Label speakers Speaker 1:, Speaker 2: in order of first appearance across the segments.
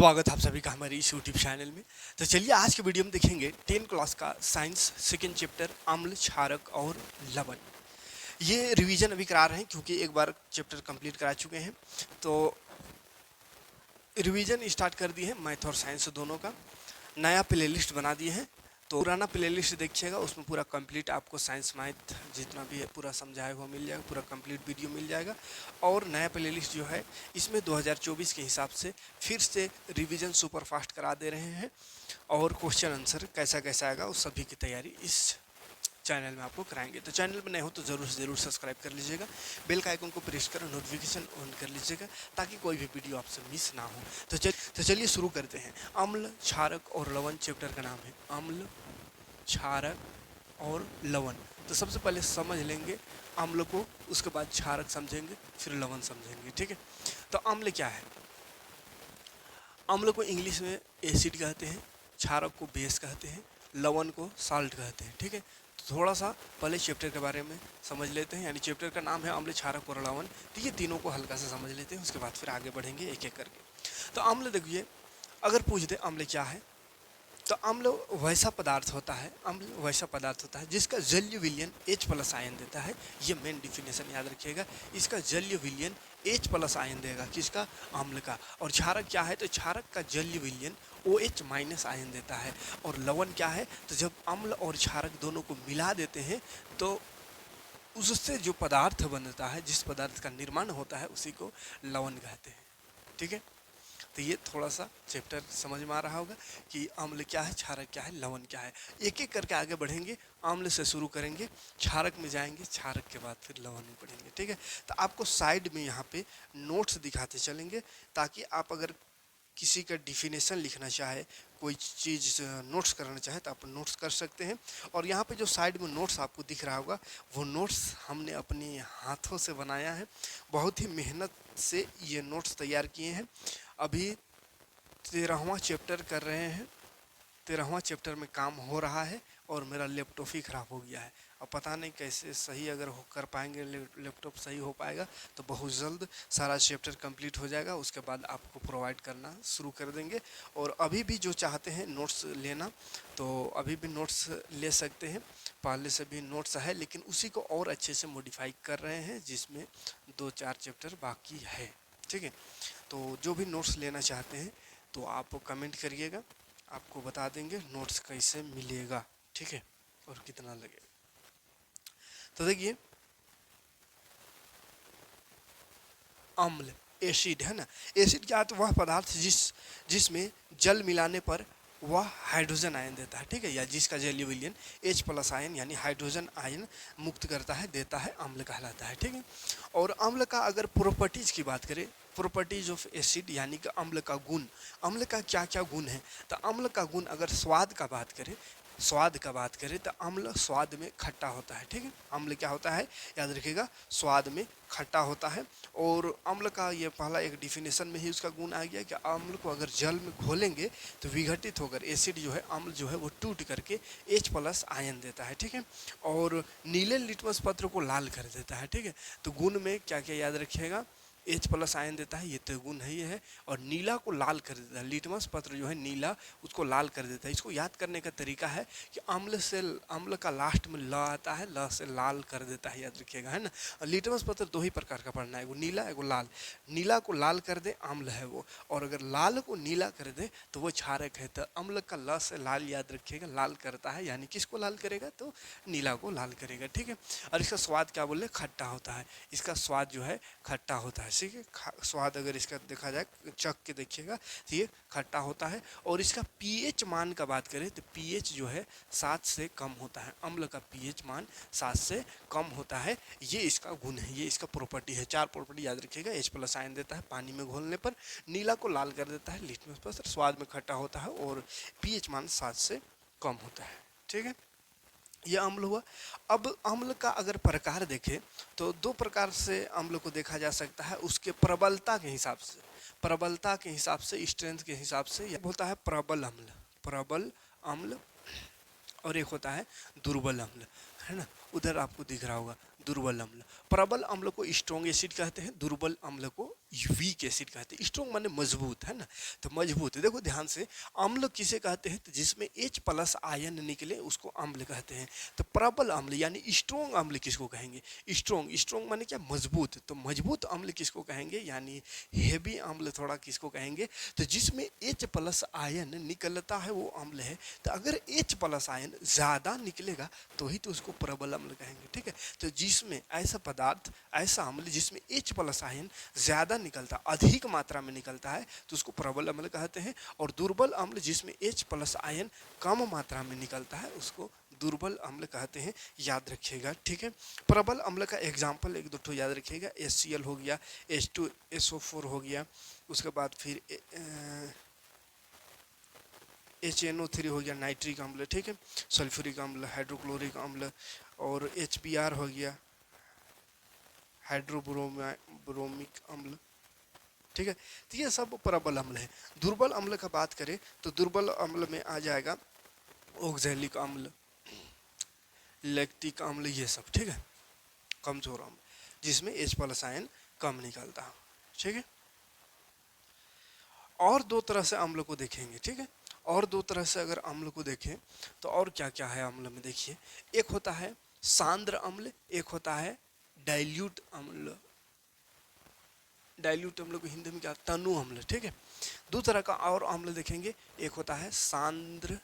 Speaker 1: स्वागत है आप सभी का हमारे इस यूट्यूब चैनल में। तो चलिए आज के वीडियो में देखेंगे 10 क्लास का साइंस सेकेंड चैप्टर अम्ल, क्षारक और लवण। ये रिवीजन अभी करा रहे हैं क्योंकि एक बार चैप्टर कंप्लीट करा चुके हैं, तो रिवीजन स्टार्ट कर दिए हैं मैथ और साइंस दोनों का। नया प्लेलिस्ट बना दिए हैं, तो पुराना प्लेलिस्ट देखिएगा, उसमें पूरा कंप्लीट आपको साइंस मैथ जितना भी है पूरा समझाया हुआ मिल जाएगा, पूरा कंप्लीट वीडियो मिल जाएगा। और नया प्लेलिस्ट जो है इसमें 2024 के हिसाब से फिर से रिवीजन सुपर फास्ट करा दे रहे हैं, और क्वेश्चन आंसर कैसा कैसा आएगा उस सभी की तैयारी इस चैनल में आपको कराएंगे। तो चैनल में नए हो तो ज़रूर से ज़रूर सब्सक्राइब कर लीजिएगा, बेल का आइकन को प्रेस कर नोटिफिकेशन ऑन कर लीजिएगा ताकि कोई भी वीडियो आपसे मिस ना हो। तो चलिए शुरू करते हैं। अम्ल, क्षारक और लवण चैप्टर का नाम है अम्ल, क्षारक और लवण। तो सबसे पहले समझ लेंगे अम्ल को, उसके बाद क्षारक समझेंगे, फिर लवण समझेंगे, ठीक है। तो अम्ल क्या है? अम्ल को इंग्लिश में एसिड कहते हैं, क्षारक को बेस कहते हैं, लवण को साल्ट कहते हैं, ठीक है। तो थोड़ा सा पहले चैप्टर के बारे में समझ लेते हैं, यानी चैप्टर का नाम है अम्ल, क्षारक और लवण। तो ये तीनों को हल्का से समझ लेते हैं, उसके बाद फिर आगे बढ़ेंगे एक एक करके। तो अम्ल देखिए, अगर पूछ दे अम्ल क्या है, तो अम्ल वैसा पदार्थ होता है जिसका जलीय विलयन H+ आयन देता है। ये मेन डिफिनेशन याद रखिएगा, इसका जलीय विलयन H+ आयन देगा, किसका? अम्ल का। और क्षारक क्या है? तो क्षारक का जलीय विलयन OH- आयन देता है। और लवण क्या है? तो जब अम्ल और क्षारक दोनों को मिला देते हैं तो उससे जो पदार्थ बनता है, जिस पदार्थ का निर्माण होता है, उसी को लवण कहते हैं, ठीक है। तो ये थोड़ा सा चैप्टर समझ में आ रहा होगा कि अम्ल क्या है, क्षारक क्या है, लवण क्या है। एक एक करके आगे बढ़ेंगे, अम्ल से शुरू करेंगे, क्षारक में जाएंगे, क्षारक के बाद फिर लवण में पढ़ेंगे, ठीक है। तो आपको साइड में यहाँ पे नोट्स दिखाते चलेंगे, ताकि आप अगर किसी का डिफिनेशन लिखना चाहे, कोई चीज़ नोट्स करना चाहे तो आप नोट्स कर सकते हैं। और यहाँ पे जो साइड में नोट्स आपको दिख रहा होगा, वो नोट्स हमने अपने हाथों से बनाया है, बहुत ही मेहनत से ये नोट्स तैयार किए हैं। अभी 13वां चैप्टर कर रहे हैं, 13वां चैप्टर में काम हो रहा है, और मेरा लैपटॉप ही ख़राब हो गया है। अब पता नहीं कैसे सही अगर हो कर पाएंगे, लैपटॉप सही हो पाएगा तो बहुत जल्द सारा चैप्टर कंप्लीट हो जाएगा, उसके बाद आपको प्रोवाइड करना शुरू कर देंगे। और अभी भी जो चाहते हैं नोट्स लेना, तो अभी भी नोट्स ले सकते हैं, पहले से भी नोट्स है, लेकिन उसी को और अच्छे से मॉडिफाई कर रहे हैं, जिसमें 2-4 चैप्टर बाकी है, ठीक है। तो जो भी नोट्स लेना चाहते हैं तो आप कमेंट करिएगा, आपको बता देंगे नोट्स कैसे मिलेगा, ठीक है, और कितना लगेगा। तो देखिए, अम्ल एसिड है ना, एसिड क्या है? तो वह पदार्थ जिसमें जल मिलाने पर वह हाइड्रोजन आयन देता है, ठीक है, या जिसका जलीय विलयन H+ आयन यानी हाइड्रोजन आयन मुक्त करता है, देता है, अम्ल कहलाता है, ठीक है। और अम्ल का अगर प्रॉपर्टीज की बात करें, प्रॉपर्टीज ऑफ एसिड यानी कि अम्ल का गुण, अम्ल का क्या क्या गुण है? तो अम्ल का गुण अगर स्वाद का बात करें तो अम्ल स्वाद में खट्टा होता है, ठीक है। अम्ल क्या होता है? याद रखिएगा, स्वाद में खट्टा होता है। और अम्ल का ये पहला एक डिफिनेशन में ही उसका गुण आ गया कि अम्ल को अगर जल में घोलेंगे तो विघटित होकर एसिड जो है, अम्ल जो है, वो टूट करके H+ आयन देता है, ठीक है। और नीले लिटमस पत्र को लाल कर देता है, ठीक है। तो गुण में क्या क्या याद रखिएगा? H+ आयन देता है, ये तो गुण ही है। और नीला को लाल कर देता है, लिटमस पत्र जो है नीला, उसको लाल कर देता है। इसको याद करने का तरीका है कि अम्ल का लास्ट में ल आता है, ल से लाल कर देता है, याद रखिएगा, है ना। और लिटमस पत्र 2 ही प्रकार का पढ़ना है, एगो नीला एगो लाल। नीला को लाल कर दे, अम्ल है वो, और अगर लाल को नीला कर दे तो वो क्षारक है। तो अम्ल का ल से लाल याद रखिएगा, लाल करता है, यानी किसको लाल करेगा? तो नीला को लाल करेगा, ठीक है। और इसका स्वाद क्या बोले? खट्टा होता है, इसका स्वाद जो है खट्टा होता है, ठीक है। स्वाद अगर इसका देखा जाए, चख के देखिएगा, तो ये खट्टा होता है। और इसका पीएच मान का बात करें तो पीएच जो है 7 से कम होता है, अम्ल का पीएच मान 7 से कम होता है। ये इसका गुण है, ये इसका प्रॉपर्टी है। 4 प्रॉपर्टी याद रखिएगा, H+ आयन देता है पानी में घोलने पर, नीला को लाल कर देता है, लिटमस पत्र, स्वाद में खट्टा होता है, और पीएच मान 7 से कम होता है, ठीक है। ये अम्ल हुआ। अब अम्ल का अगर प्रकार देखें तो 2 प्रकार से अम्ल को देखा जा सकता है, उसके प्रबलता के हिसाब से, स्ट्रेंथ के हिसाब से। यह होता है प्रबल अम्ल, और एक होता है दुर्बल अम्ल, है ना। उधर आपको दिख रहा होगा दुर्बल अम्ल। प्रबल अम्ल को स्ट्रॉन्ग एसिड कहते हैं, दुर्बल अम्ल को वीक एसिड कहते हैं। स्ट्रॉन्ग माने मजबूत, है ना, तो मजबूत। देखो ध्यान से, अम्ल किसे कहते हैं, तो जिसमें H प्लस आयन निकले उसको अम्ल कहते हैं। तो प्रबल अम्ल यानी स्ट्रॉन्ग अम्ल किसको कहेंगे, स्ट्रॉन्ग। स्ट्रॉन्ग माने क्या, मजबूत। तो मजबूत अम्ल किसको कहेंगे, यानी हेवी अम्ल थोड़ा किसको कहेंगे, तो जिसमें H प्लस आयन निकलता है वो अम्ल है। तो अगर H प्लस आयन ज़्यादा निकलेगा तो ही तो उसको प्रबल अम्ल कहेंगे, ठीक है। तो जिसमें ऐसा पदार्थ, ऐसा अम्ल जिसमें H प्लस आयन ज़्यादा निकलता, अधिक मात्रा में निकलता है तो उसको प्रबल अम्ल कहते हैं। और दुर्बल अम्ल जिसमें H प्लस आयन कम मात्रा में निकलता है उसको दुर्बल अम्ल कहते हैं, याद रखिएगा, ठीक है। प्रबल अम्ल का एग्जाम्पल एक दो ठो याद रखिएगा, HCl हो गया, H2SO4 हो गया, उसके बाद फिर HNO3 हो गया, नाइट्रिक अम्ल, ठीक है, सल्फ्यूरिक अम्ल, हाइड्रोक्लोरिक अम्ल, और HBr हो गया, हाइड्रोब्रोमिक अम्ल, ठीक है। तो ये सब प्रबल अम्ल है। दुर्बल अम्ल का बात करें तो दुर्बल अम्ल में आ जाएगा ऑक्जेलिक अम्ल, लैक्टिक अम्ल, ये सब, ठीक है, कमजोर अम्ल जिसमें H प्लस आयन कम निकलता है, ठीक है। और दो तरह से अम्ल को देखेंगे, ठीक है। और दो तरह से अगर अम्ल को देखें तो और क्या क्या है अम्ल में, देखिए, एक होता है सांद्र अम्ल, एक होता है डाइल्यूट अम्ल। डाइल्यूट अम्ल को हिंदी में क्या, तनु अम्ल, ठीक है। दो तरह का और अम्ल देखेंगे, एक होता है सांद्र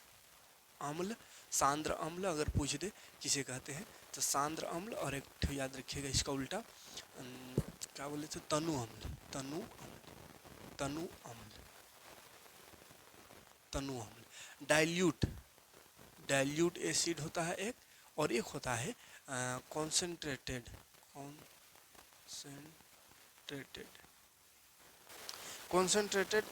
Speaker 1: अम्ल। सांद्र अम्ल अगर पूछ दे किसे कहते हैं तो सांद्र अम्ल, और एक ठो याद रखिएगा इसका उल्टा, क्या बोले थे, तनु अम्ल, तनु अम्ल, तनु अम्ल, तनु अम्ल। डाइल्यूट, डाइल्यूट एसिड होता है एक, और एक होता है कॉन्सेंट्रेटेड, कॉन्सेंट्रेटेड, कॉन्सेंट्रेटेड,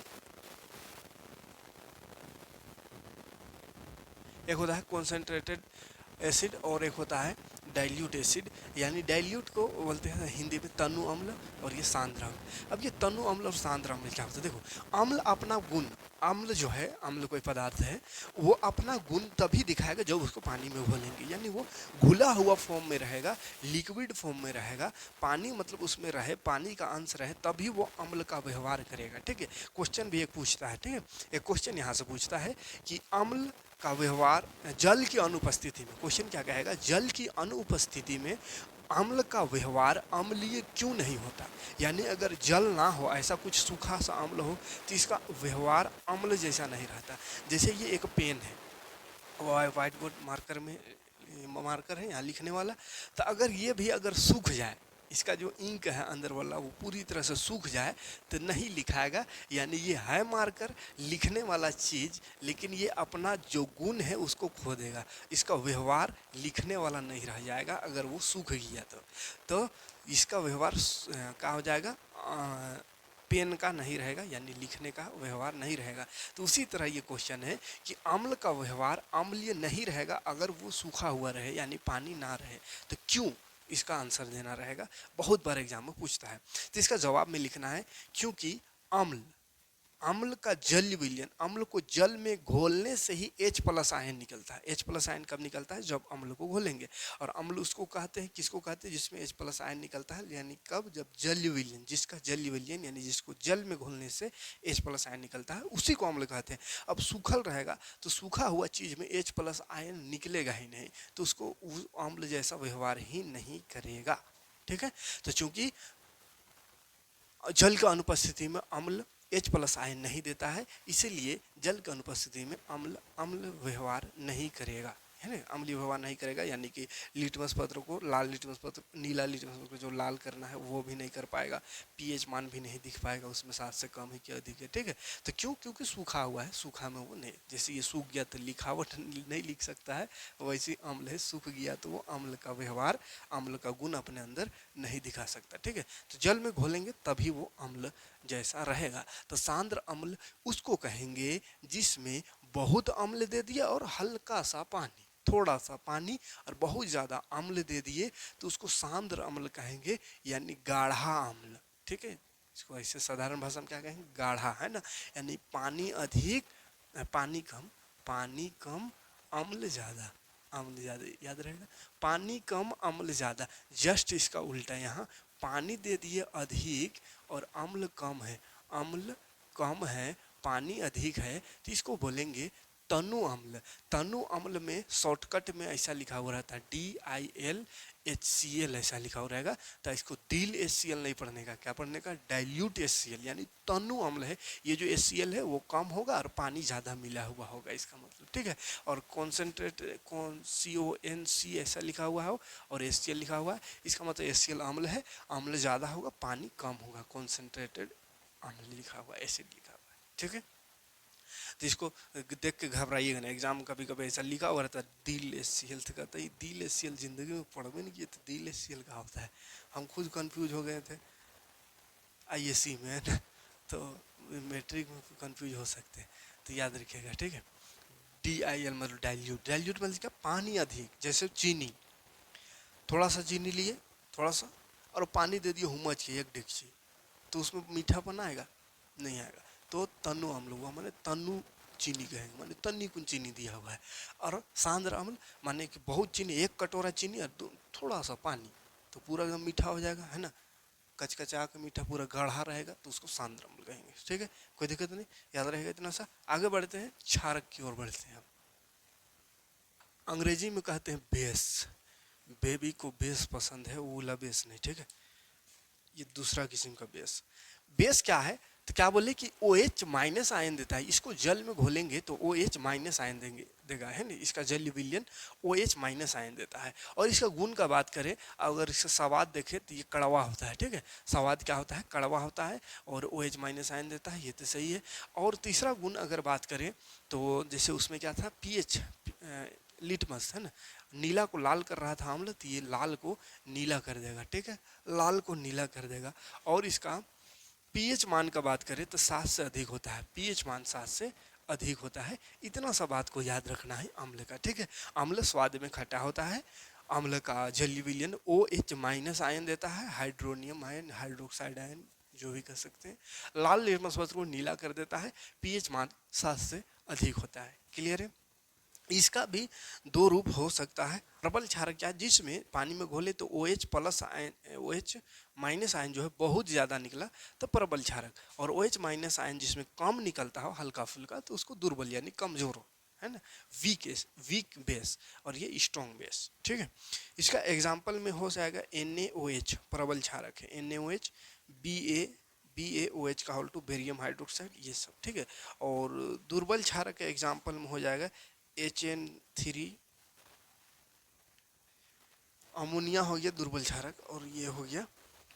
Speaker 1: एक होता है कॉन्सेंट्रेटेड एसिड और एक होता है डाइल्यूट एसिड। यानी डाइल्यूट को बोलते हैं हिंदी में तनु अम्ल, और ये सांद्र अम्ल। अब ये तनु अम्ल और सांद्र अम्ल क्या होता है, देखो, अम्ल अपना गुण, अम्ल जो है, अम्ल कोई पदार्थ है, वो अपना गुण तभी दिखाएगा जब उसको पानी में घोलेंगे, यानी वो घुला हुआ फॉर्म में रहेगा, लिक्विड फॉर्म में रहेगा, पानी मतलब उसमें रहे, पानी का अंश रहे, तभी वो अम्ल का व्यवहार करेगा, ठीक है। क्वेश्चन भी एक पूछता है, ठीक है, एक क्वेश्चन यहाँ से पूछता है कि अम्ल का व्यवहार जल की अनुपस्थिति में, क्वेश्चन क्या कहेगा, जल की अनुपस्थिति में अम्ल का व्यवहार अम्लीय क्यों नहीं होता। यानी अगर जल ना हो, ऐसा कुछ सूखा सा अम्ल हो, तो इसका व्यवहार अम्ल जैसा नहीं रहता। जैसे ये एक पेन है, वाइट बोर्ड मार्कर में, मार्कर है यहाँ लिखने वाला, तो अगर ये भी अगर सूख जाए, इसका जो इंक है अंदर वाला वो पूरी तरह से सूख जाए तो नहीं लिखाएगा। यानी ये है मार्कर, लिखने वाला चीज़, लेकिन ये अपना जो गुण है उसको खो देगा, इसका व्यवहार लिखने वाला नहीं रह जाएगा अगर वो सूख गया तो इसका व्यवहार क्या हो जाएगा, पेन का नहीं रहेगा, यानी लिखने का व्यवहार नहीं रहेगा। तो उसी तरह ये क्वेश्चन है कि अम्ल का व्यवहार अम्लीय नहीं रहेगा अगर वो सूखा हुआ रहे, यानी पानी ना रहे, तो क्यों, इसका आंसर देना रहेगा। बहुत बार एग्जाम में पूछता है, तो इसका जवाब में लिखना है क्योंकि अम्ल, अम्ल का जल विलयन, अम्ल को जल में घोलने से ही H प्लस आयन निकलता है। H प्लस आयन कब निकलता है, जब अम्ल को घोलेंगे। और अम्ल उसको कहते हैं, किसको कहते हैं, जिसमें H प्लस आयन निकलता है, यानी कब, जब जल विलयन, जिसका जल विलयन यानी जिसको जल में घोलने से H प्लस आयन निकलता है, उसी को अम्ल कहते हैं। अब सूखल रहेगा तो सूखा हुआ चीज़ में H प्लस आयन निकलेगा ही नहीं, तो उसको अम्ल जैसा व्यवहार ही नहीं करेगा, ठीक है। तो चूंकि जल की अनुपस्थिति में अम्ल H प्लस आयन नहीं देता है, इसीलिए जल की अनुपस्थिति में अम्ल अम्ल व्यवहार नहीं करेगा, है ना, अम्लीय व्यवहार नहीं करेगा। यानी कि लिटमस पत्र को, लाल लिटमस पत्र, नीला लिटमस पत्र को जो लाल करना है वो भी नहीं कर पाएगा, पीएच मान भी नहीं दिख पाएगा उसमें, 7 से कम है कि अधिक है, ठीक है। तो क्यों, क्योंकि सूखा हुआ है, सूखा में वो नहीं, जैसे ये सूख गया तो लिखावट नहीं लिख सकता है, वैसे अम्ल है, सूख गया तो वो अम्ल का व्यवहार, अम्ल का गुण अपने अंदर नहीं दिखा सकता, ठीक है। तो जल में घोलेंगे तभी वो अम्ल जैसा रहेगा। तो सांद्र अम्ल उसको कहेंगे जिसमें बहुत अम्ल दे दिया और हल्का सा पानी, थोड़ा सा पानी और बहुत ज़्यादा अम्ल दे दिए तो उसको सांद्र अम्ल कहेंगे, यानी गाढ़ा अम्ल, ठीक है। इसको ऐसे साधारण भाषा में क्या कहेंगे, गाढ़ा, है ना, यानी पानी अधिक, पानी कम, पानी कम अम्ल ज़्यादा, अम्ल ज़्यादा, याद रहेगा, पानी कम अम्ल ज़्यादा। जस्ट इसका उल्टा यहाँ, पानी दे दिए अधिक और अम्ल कम है, अम्ल कम है पानी अधिक है, तो इसको बोलेंगे तनु अम्ल। तनु अम्ल में शॉर्टकट में ऐसा लिखा हुआ रहता है DILHCl ऐसा लिखा हुआ रहेगा, तो इसको दिल HCl नहीं पढ़ने का, क्या पढ़ने का, डाइल्यूट HCl, यानी तनु अम्ल है। ये जो HCl है वो कम होगा और पानी ज़्यादा मिला हुआ होगा, इसका मतलब, ठीक है। और कॉन्सेंट्रेट CONC ऐसा लिखा हुआ है और HCl लिखा हुआ है, इसका मतलब HCl अम्ल है, अम्ल ज़्यादा होगा पानी कम होगा, कॉन्सेंट्रेटेड अम्ल लिखा हुआ है, एसिड लिखा हुआ है, ठीक है। तो इसको देख के घबराइएगा ना, एग्जाम कभी कभी ऐसा लिखा हुआ रहता है दिल HCl, तो कहता है दिल HCl जिंदगी में पढ़वे नहीं किए, तो दिल HCl का होता है। हम खुद कंफ्यूज हो गए थे ISC में ना, तो मैट्रिक में कंफ्यूज हो सकते हैं, तो याद रखिएगा, ठीक है। DIL मतलब डाइल्यूट, डाइल्यूट मतलब क्या, पानी अधिक, जैसे चीनी, थोड़ा सा चीनी लिए, थोड़ा सा, और पानी दे दिए हुमच के 1 डेगची, तो उसमें मीठापन आएगा, नहीं आएगा, तो तनु अम्ल हुआ, माने तनु चीनी कहेंगे, माने तन्नी कुन चीनी दिया हुआ है। और सांद्र अम्ल माने कि बहुत चीनी, 1 कटोरा चीनी और थोड़ा सा पानी, तो पूरा एकदम मीठा हो जाएगा, है ना, कचकचा के मीठा पूरा गाढ़ा रहेगा, तो उसको सांद्र अम्ल कहेंगे, ठीक है, कोई दिक्कत नहीं, याद रहेगा इतना सा। आगे बढ़ते हैं, क्षारक की ओर बढ़ते हैं। अंग्रेजी में कहते हैं बेस, बेबी को बेस पसंद है, वो वाला बेस नहीं, ठीक है, ये दूसरा किस्म का बेस। बेस क्या है, तो क्या बोले कि OH माइनस आयन देता है, इसको जल में घोलेंगे तो OH माइनस आयन देगा, है ना, इसका जल विलयन OH माइनस आयन देता है। और इसका गुण का बात करें, अगर इसका स्वाद देखें तो ये कड़वा होता है, ठीक है, स्वाद क्या होता है, कड़वा होता है, और OH माइनस आयन देता है, ये तो सही है। और तीसरा गुण अगर बात करें तो जैसे उसमें क्या था, pH लिटमस, है ना, नीला को लाल कर रहा था अम्ल, तो ये लाल को नीला कर देगा, ठीक है, लाल को नीला कर देगा। और इसका pH मान का बात करें तो 7 से अधिक होता है, pH मान 7 से अधिक होता है। इतना सा बात को याद रखना है अम्ल का, ठीक है। अम्ल स्वाद में खट्टा होता है, अम्ल का जलीय विलयन OH माइनस आयन देता है, हाइड्रोनियम आयन, हाइड्रोक्साइड आयन जो भी कह सकते हैं। लाल लिटमस पत्र को नीला कर देता है, pH मान 7 से अधिक होता है, क्लियर है। इसका भी 2 रूप हो सकता है। प्रबल क्षारक क्या है, जिसमें पानी में घोले तो OH plus ion, OH minus ion जो है बहुत ज़्यादा निकला तो प्रबल क्षारक, और OH माइनस आयन जिसमें कम निकलता हो, हल्का फुल्का, तो उसको दुर्बल यानी कमजोर हो, है ना, वीक बेस, और ये स्ट्रॉन्ग बेस, ठीक है। इसका एग्जाम्पल में हो जाएगा NaOH प्रबल क्षारक है, NaOH, BaOH का होल टू बेरियम हाइड्रोक्साइड, ये सब, ठीक है। और दुर्बल क्षारक के एग्जाम्पल में हो जाएगा HN3 अमोनिया हो गया दुर्बल क्षारक, और ये हो गया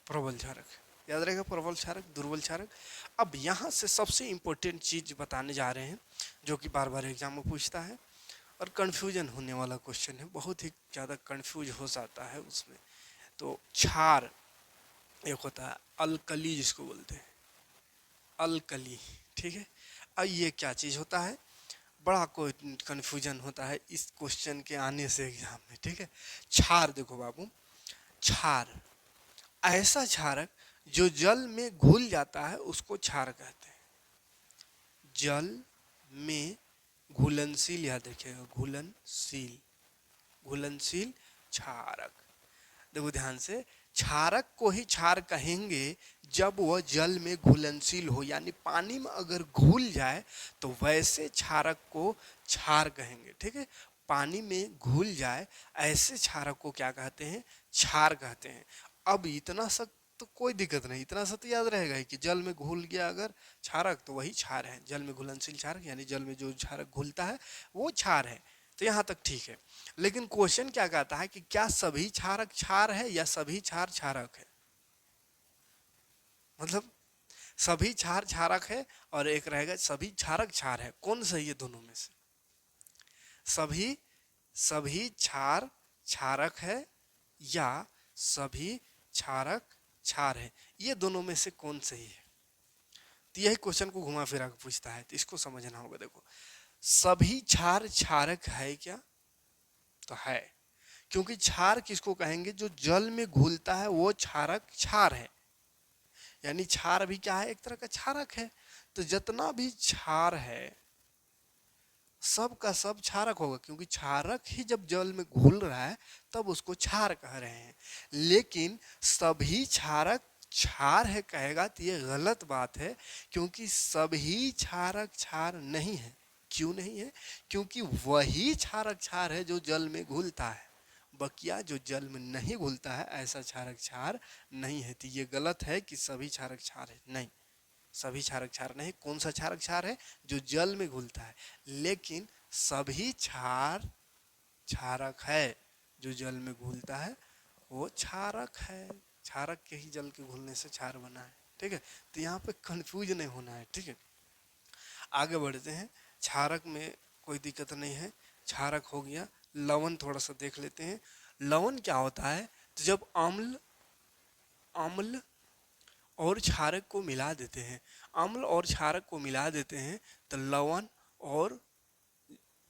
Speaker 1: प्रबल क्षारक, याद रहेगा, प्रबल क्षारक, दुर्बल क्षारक। अब यहाँ से सबसे इम्पोर्टेंट चीज बताने जा रहे हैं, जो कि बार बार एग्जाम में पूछता है और कन्फ्यूजन होने वाला क्वेश्चन है, बहुत ही ज़्यादा कन्फ्यूज हो जाता है उसमें। तो क्षार एक होता है अल्कली, जिसको बोलते हैं अल्कली, ठीक है। अब ये क्या चीज़ होता है, बड़ा कोई कन्फ्यूजन होता है इस क्वेश्चन के आने से एग्जाम में, ठीक है। क्षार देखो बाबू, क्षार ऐसा क्षारक जो जल में घुल जाता है उसको क्षार कहते हैं, जल में घुलनशील, याद रखिएगा, घुलनशील, घुलनशील क्षारक। देखो ध्यान से, क्षारक को ही क्षार कहेंगे जब वह जल में घुलनशील हो, यानी पानी में अगर घुल जाए तो वैसे क्षारक को क्षार कहेंगे, ठीक है। पानी में घुल जाए ऐसे क्षारक को क्या कहते हैं, क्षार कहते हैं। अब इतना सा तो कोई दिक्कत नहीं, इतना सा तो याद रहेगा कि जल में घुल गया अगर क्षारक तो वही क्षार है, जल में घुलनशील क्षारक, यानी जल में जो क्षारक घुलता है वो क्षार है, तो यहाँ तक ठीक है। लेकिन क्वेश्चन क्या कहता है कि क्या सभी क्षारक क्षार है या सभी क्षार क्षारक है, मतलब सभी क्षार क्षारक है और एक रहेगा सभी क्षारक क्षार है, कौन सही है दोनों में से, सभी सभी क्षार क्षारक है या सभी क्षारक क्षार है, ये दोनों में से कौन सही है। तो यही क्वेश्चन को घुमा फिरा के पूछता है, तो इसको समझना होगा। देखो, सभी क्षार क्षारक है क्या, तो है, क्योंकि क्षार किसको कहेंगे, जो जल में घुलता है वो क्षारक क्षार है, यानी क्षार भी क्या है, एक तरह का क्षारक है। तो जितना भी क्षार है सब का सब क्षारक होगा, क्योंकि क्षारक ही जब जल में घुल रहा है तब उसको क्षार कह रहे हैं। लेकिन सभी क्षारक क्षार है कहेगा तो ये गलत बात है, क्योंकि सभी क्षारक क्षार नहीं है। क्यों नहीं है? क्योंकि वही क्षारक क्षार है जो जल में घुलता है, बकिया जो जल में नहीं घुलता है ऐसा क्षारक क्षार नहीं है। तो ये गलत है कि सभी क्षारक क्षार है, नहीं, सभी क्षारक क्षार नहीं। कौन सा क्षारक क्षार है? जो जल में घुलता है। लेकिन सभी क्षार क्षारक है, जो जल में घुलता है वो क्षारक है। क्षारक के ही जल के घुलने से क्षार बना है, ठीक है। तो यहाँ पे कंफ्यूज नहीं होना है, ठीक है। आगे बढ़ते हैं। क्षारक में कोई दिक्कत नहीं है, क्षारक हो गया। लवण थोड़ा सा देख लेते हैं। लवण क्या होता है? तो जब अम्ल अम्ल और क्षारक को मिला देते हैं, अम्ल और क्षारक को मिला देते हैं तो लवण और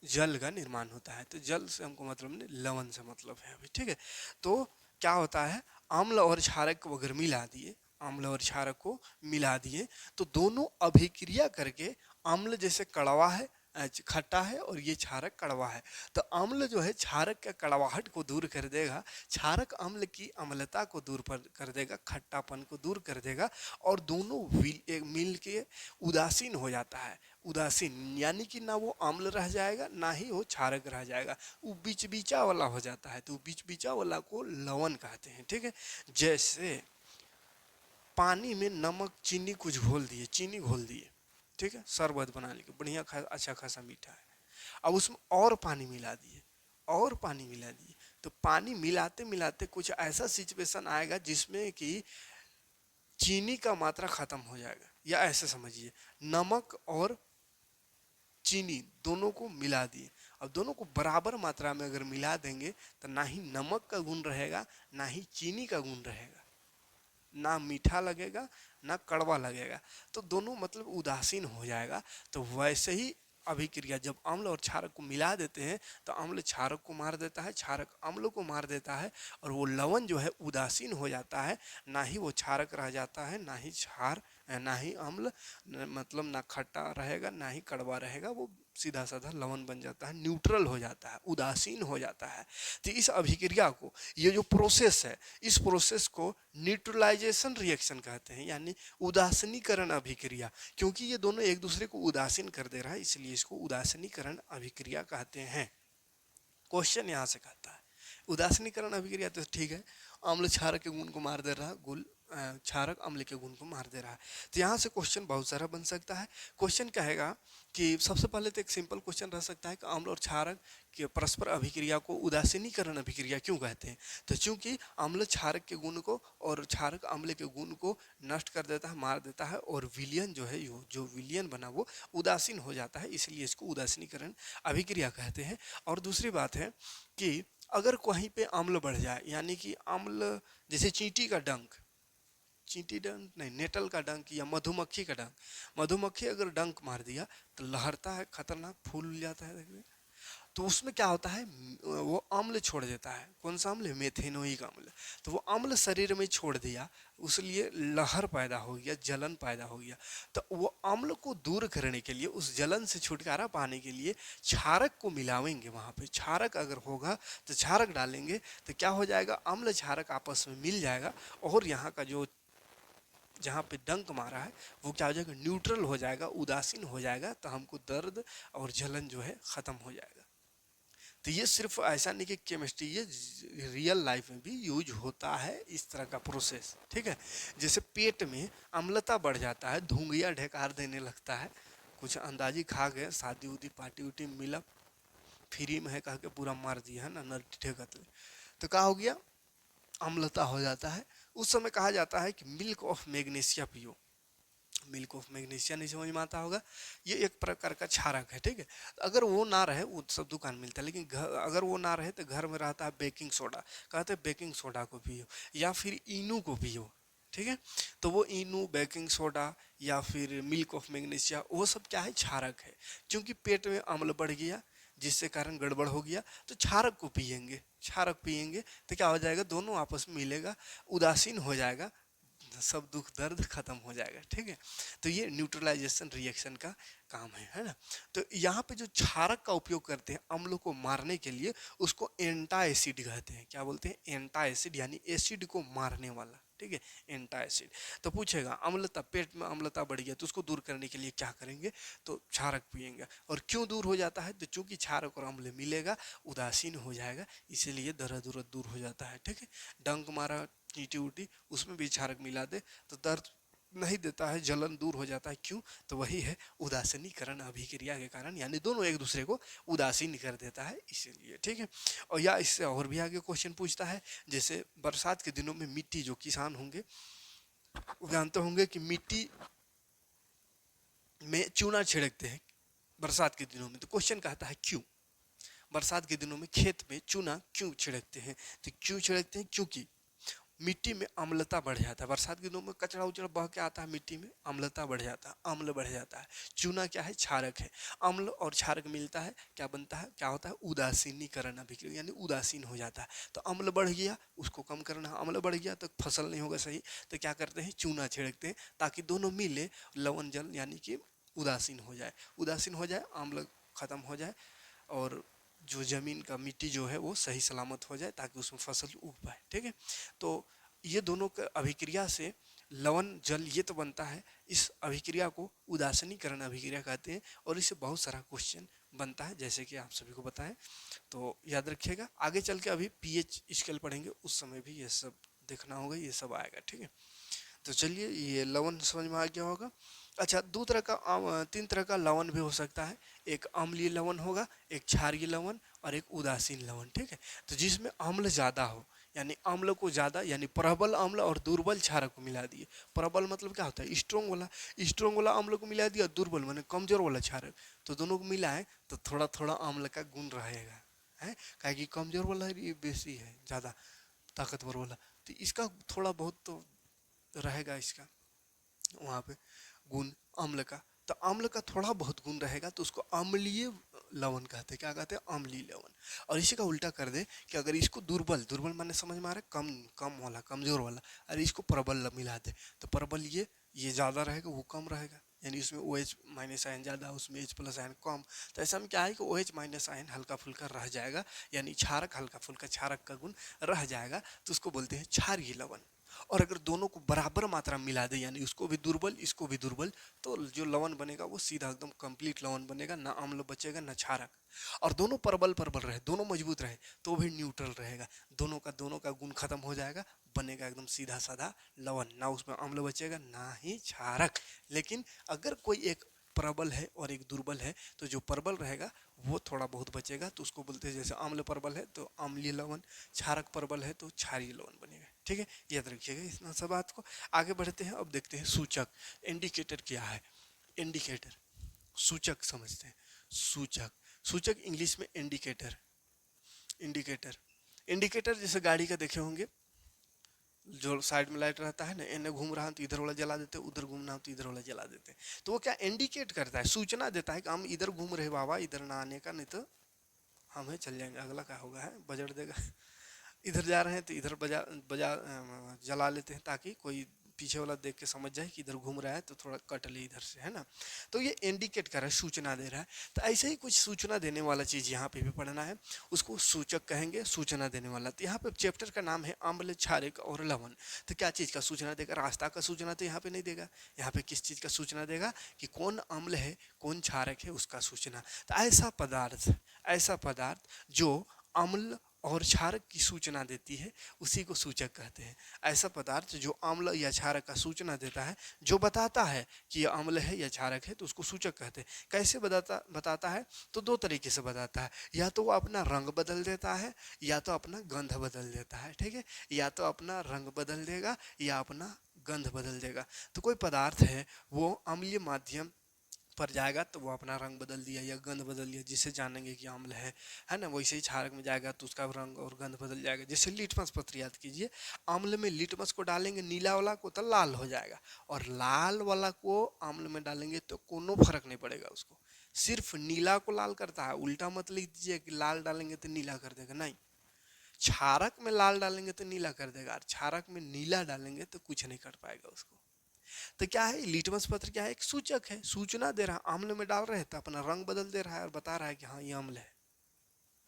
Speaker 1: जल का निर्माण होता है। तो जल से हमको मतलब नहीं, लवण से मतलब है अभी, ठीक है। तो क्या होता है? अम्ल और क्षारक को अगर मिला दिए, अम्ल और क्षारक को मिला दिए तो दोनों अभिक्रिया करके, अम्ल जैसे कड़वा है, खट्टा है, और ये क्षारक कड़वा है, तो अम्ल जो है क्षारक के कड़वाहट को दूर कर देगा, क्षारक अम्ल की अम्लता को दूर कर देगा, खट्टापन को दूर कर देगा, और दोनों मिल के उदासीन हो जाता है। उदासीन यानी कि ना वो अम्ल रह जाएगा ना ही वो क्षारक रह जाएगा, वो बीच बीचा वाला हो जाता है। तो बीच बीचा वाला को लवण कहते हैं, ठीक है। जैसे पानी में नमक चीनी कुछ घोल दिए, चीनी घोल दिए, ठीक है, शरबत बनाने के बढ़िया अच्छा खासा मीठा है। अब उसमें और पानी मिला दिए, और पानी मिला दिए, तो पानी मिलाते मिलाते कुछ ऐसा सिचुएशन आएगा जिसमें कि चीनी का मात्रा खत्म हो जाएगा। या ऐसे समझिए, नमक और चीनी दोनों को मिला दिए। अब दोनों को बराबर मात्रा में अगर मिला देंगे तो ना ही नमक का गुण रहेगा ना ही चीनी का गुण रहेगा, ना मीठा लगेगा ना कड़वा लगेगा, तो दोनों मतलब उदासीन हो जाएगा। तो वैसे ही अभिक्रिया, जब अम्ल और क्षारक को मिला देते हैं तो अम्ल क्षारक को मार देता है, क्षारक अम्ल को मार देता है, और वो लवण जो है उदासीन हो जाता है। ना ही वो क्षारक रह जाता है ना ही क्षार, ना ही अम्ल, मतलब ना खट्टा रहेगा ना ही कड़वा रहेगा, वो सीधा साधा लवण बन जाता है, न्यूट्रल हो जाता है, उदासीन हो जाता है। तो इस अभिक्रिया को, ये जो प्रोसेस है, इस प्रोसेस को न्यूट्रलाइजेशन रिएक्शन कहते हैं, यानी उदासीनीकरण अभिक्रिया। क्योंकि ये दोनों एक दूसरे को उदासीन कर दे रहा है, इसलिए इसको उदासीनीकरण अभिक्रिया कहते हैं। क्वेश्चन यहाँ से कहता है, उदासीनीकरण अभिक्रिया तो ठीक है, अम्ल क्षारक के गुण को मार दे रहा है, क्षारक अम्ल के गुण को मार दे रहा है। तो यहाँ से क्वेश्चन बहुत सारा बन सकता है। क्वेश्चन कहेगा कि सबसे पहले तो एक सिंपल क्वेश्चन रह सकता है कि अम्ल और क्षारक के परस्पर अभिक्रिया को उदासीनीकरण अभिक्रिया क्यों कहते हैं? तो चूंकि अम्ल क्षारक के गुण को और क्षारक अम्ल के गुण को नष्ट कर देता है, मार देता है, और विलयन जो है, जो विलयन बना वो उदासीन हो जाता है, इसलिए इसको उदासीनीकरण अभिक्रिया कहते हैं। और दूसरी बात है कि अगर कहीं पे अम्ल बढ़ जाए, यानी कि अम्ल, जैसे चींटी का डंक, चींटी डंक नहीं, नेटल का डंक या मधुमक्खी का डंक, मधुमक्खी अगर डंक मार दिया तो लहरता है, खतरनाक फूल जाता है, देखिए। तो उसमें क्या होता है, वो अम्ल छोड़ देता है। कौन सा अम्ल? मेथेनोइक अम्ल। तो वो अम्ल शरीर में छोड़ दिया, उसलिए लहर पैदा हो गया, जलन पैदा हो गया। तो वो अम्ल को दूर करने के लिए, उस जलन से छुटकारा पाने के लिए क्षारक को मिलावेंगे। वहाँ पे क्षारक अगर होगा तो क्षारक डालेंगे तो क्या हो जाएगा, अम्ल क्षारक आपस में मिल जाएगा, और यहाँ का जो जहाँ पे डंक मारा है वो क्या हो जाएगा, न्यूट्रल हो जाएगा, उदासीन हो जाएगा। तो हमको दर्द और जलन जो है खत्म हो जाएगा। तो ये सिर्फ ऐसा नहीं कि केमिस्ट्री, ये रियल लाइफ में भी यूज होता है इस तरह का प्रोसेस, ठीक है। जैसे पेट में अम्लता बढ़ जाता है, धुंगिया ढेकार देने लगता है, कुछ अंदाजी खा गए, शादी उदी पार्टी उटी मिला, फ्री में है कह के पूरा मार दिया है ना, नर ढेकत, तो क्या हो गया, अम्लता हो जाता है। उस समय कहा जाता है कि मिल्क ऑफ मैग्नीशिया पियो। मिल्क ऑफ मैग्नीशिया नहीं समझ में आता होगा, ये एक प्रकार का क्षारक है, ठीक है। अगर वो ना रहे, वो सब दुकान मिलता है, लेकिन अगर वो ना रहे तो घर में रहता है बेकिंग सोडा, कहते हैं बेकिंग सोडा को पियो, या फिर इनू को पियो, ठीक है। तो वो इनू, बेकिंग सोडा या फिर मिल्क ऑफ मैग्नीशिया, वो सब क्या है, क्षारक है। क्योंकि पेट में अम्ल बढ़ गया जिससे कारण गड़बड़ हो गया, तो क्षारक को पियेंगे, क्षारक पियेंगे तो क्या हो जाएगा, दोनों आपस में मिलेगा, उदासीन हो जाएगा, सब दुख दर्द खत्म हो जाएगा। ठीक है, तो ये न्यूट्रलाइजेशन रिएक्शन का काम है ना। तो यहाँ पे जो क्षारक का उपयोग करते हैं अम्लों को मारने के लिए, उसको एंटा एसिड कहते हैं। क्या बोलते हैं? एंटा एसिड, यानी एसिड को मारने वाला। ठीक है, एंटा एसिड। तो पूछेगा अम्लता, पेट में अम्लता बढ़ गया तो उसको दूर करने के लिए क्या करेंगे? तो क्षारक पिएंगे। और क्यों दूर हो जाता है? तो चूंकि क्षारक और अम्ल मिलेगा, उदासीन हो जाएगा, इसीलिए दर्द उर्द दूर हो जाता है। ठीक है, डंक मारा, चींटी उटी, उसमें भी क्षारक मिला दे तो दर्द नहीं देता है, जलन दूर हो जाता है। क्यों? तो वही है उदासीनीकरण अभिक्रिया के कारण, यानी दोनों एक दूसरे को उदासीन कर देता है, इसीलिए। ठीक है, और या इससे और भी आगे क्वेश्चन पूछता है, जैसे बरसात के दिनों में मिट्टी, जो किसान होंगे वो जानते होंगे कि मिट्टी में चूना छिड़कते हैं बरसात के दिनों में। तो क्वेश्चन कहता है क्यों बरसात के दिनों में खेत में चूना क्यों छिड़कते हैं? तो क्यों छिड़कते हैं? क्योंकि मिट्टी में अम्लता बढ़ जाता है। बरसात के दिनों में कचरा उचड़ा बह के आता है मिट्टी में, अम्लता बढ़ जाता है, अम्ल बढ़ जाता है। चूना क्या है? क्षारक है। अम्ल और क्षारक मिलता है, क्या बनता है? क्या होता है? उदासीनीकरण अभिक्रिया, यानी उदासीन हो जाता है। तो अम्ल बढ़ गया, उसको कम करना है। अम्ल बढ़ गया तो फसल नहीं होगा सही, तो क्या करते हैं? चूना छिड़कते हैं, ताकि दोनों मिले, लवण जल यानी कि उदासीन हो जाए। उदासीन हो जाए, अम्ल खत्म हो जाए, और जो जमीन का मिट्टी जो है वो सही सलामत हो जाए, ताकि उसमें फसल उग पाए। ठीक है, तो ये दोनों का अभिक्रिया से लवण जल ये तो बनता है। इस अभिक्रिया को उदासीनीकरण अभिक्रिया कहते हैं, और इससे बहुत सारा क्वेश्चन बनता है, जैसे कि आप सभी को बताएं। तो याद रखिएगा, आगे चल के अभी पीएच स्केल पढ़ेंगे, उस समय भी ये सब देखना होगा, ये सब आएगा। ठीक है, तो चलिए, ये लवण समझ में आ गया होगा। अच्छा, दो तरह का तीन तरह का लवण भी हो सकता है। एक अम्लीय लवण होगा, एक क्षारीय लवण, और एक उदासीन लवण। ठीक है, तो जिसमें अम्ल ज़्यादा हो, यानी अम्ल को ज़्यादा, यानी प्रबल अम्ल और दुर्बल क्षारक को मिला दिए। प्रबल मतलब क्या होता है? स्ट्रोंग वाला अम्ल को मिला दिया, दुर्बल माने कमजोर वाला क्षारक। तो दोनों को मिलाएं तो थोड़ा थोड़ा अम्ल का गुण रहेगा, है, काहे कि कमजोर वाला ये बेसी है, ज़्यादा ताकतवर वाला, तो इसका थोड़ा बहुत तो रहेगा, इसका वहाँ पे गुण अम्ल का। तो अम्ल का थोड़ा बहुत गुण रहेगा, तो उसको अम्लीय लवण कहते हैं। क्या कहते हैं? अम्लीय लवण। और इसी का उल्टा कर दे कि अगर इसको दुर्बल, दुर्बल माने समझ में आ रहा है? कम, कम वाला, कमजोर वाला, अरे इसको प्रबल मिला दे, तो प्रबल ये ज़्यादा रहेगा, वो कम रहेगा, यानी उसमें ओ एच माइनस आयन ज़्यादा, उसमें एच प्लस आयन कम। तो ऐसा में क्या है कि ओ एच माइनस आयन हल्का फुल्का रह जाएगा, यानी क्षारक, हल्का फुल्का क्षारक का गुण रह जाएगा, तो उसको बोलते हैं क्षारीय लवण। और अगर दोनों को बराबर मात्रा में मिला दे, यानी उसको भी दुर्बल, इसको भी दुर्बल, तो जो लवण बनेगा वो सीधा एकदम कंप्लीट लवण बनेगा, ना अम्ल बचेगा ना क्षारक। और दोनों प्रबल प्रबल रहे, दोनों मजबूत रहे, तो भी न्यूट्रल रहेगा। दोनों का गुण खत्म हो जाएगा, बनेगा एकदम सीधा साधा लवण, ना उसमें अम्ल बचेगा ना ही क्षारक। लेकिन अगर कोई एक प्रबल है और एक दुर्बल है, तो जो प्रबल रहेगा वो थोड़ा बहुत बचेगा, तो उसको बोलते हैं, जैसे अम्ल प्रबल है तो अम्लीय लवण, क्षारक प्रबल है तो क्षारीय लवण बनेगा। ठीक है, याद रखिएगा इतना सब बात को। आगे बढ़ते हैं, अब देखते हैं सूचक। इंडिकेटर क्या है? इंडिकेटर, सूचक समझते हैं। सूचक, सूचक इंग्लिश में इंडिकेटर। इंडिकेटर, इंडिकेटर जैसे गाड़ी का देखे होंगे, जो साइड में लाइट रहता है ना, इन्हें घूम रहा है तो इधर वाला जला देते, उधर घूमना हो तो इधर वाला जला देते। तो वो क्या इंडिकेट करता है? सूचना देता है कि हम इधर घूम रहे बाबा, इधर ना आने का, नहीं तो हमें चल जाएंगे। अगला क्या होगा? है बजट देगा। इधर जा रहे हैं तो इधर बजा बजा जला लेते हैं, ताकि कोई पीछे वाला देख के समझ जाए कि इधर घूम रहा है, तो थोड़ा कट ले इधर से, है ना। तो ये इंडिकेट कर रहा है, सूचना दे रहा है। तो ऐसे ही कुछ सूचना देने वाला चीज़ यहाँ पे भी पढ़ना है, उसको सूचक कहेंगे, सूचना देने वाला। तो यहाँ पे चैप्टर का नाम है अम्ल, क्षारक और लवण। तो क्या चीज़ का सूचना देगा? रास्ता का सूचना तो यहाँ पे नहीं देगा। यहाँ पे किस चीज़ का सूचना देगा? कि कौन अम्ल है, कौन क्षारक है, उसका सूचना। तो ऐसा पदार्थ जो अम्ल और क्षारक की सूचना देती है, उसी को सूचक कहते हैं। ऐसा पदार्थ जो अम्ल या क्षारक का सूचना देता है, जो बताता है कि यह अम्ल है या क्षारक है, तो उसको सूचक कहते हैं। कैसे बताता है? तो दो तरीके से बताता है। या तो वो अपना रंग बदल देता है, या तो अपना गंध बदल देता है। ठीक है, या तो अपना रंग बदल देगा या अपना गंध बदल देगा। तो कोई पदार्थ है वो अम्लीय माध्यम पर जाएगा तो वो अपना रंग बदल दिया या गंध बदल दिया, जिससे जानेंगे कि अम्ल है ना। वैसे ही क्षारक में जाएगा तो उसका रंग और गंध बदल जाएगा। जैसे लिटमस पत्र याद कीजिए, अम्ल में लिटमस को डालेंगे नीला वाला को तो लाल हो जाएगा, और लाल वाला को अम्ल में डालेंगे तो कोनो फर्क नहीं पड़ेगा उसको, सिर्फ नीला को लाल करता है। उल्टा मत लिख दीजिए कि लाल डालेंगे तो नीला कर देगा, नहीं। क्षारक में लाल डालेंगे तो नीला कर देगा, और क्षारक में नीला डालेंगे तो कुछ नहीं कर पाएगा उसको। तो क्या है, लिटमस पत्र क्या है, एक सूचक है, सूचना दे रहा है। अम्ल में डाल रहे हैं तो अपना रंग बदल दे रहा है और बता रहा है कि हाँ ये अम्ल है,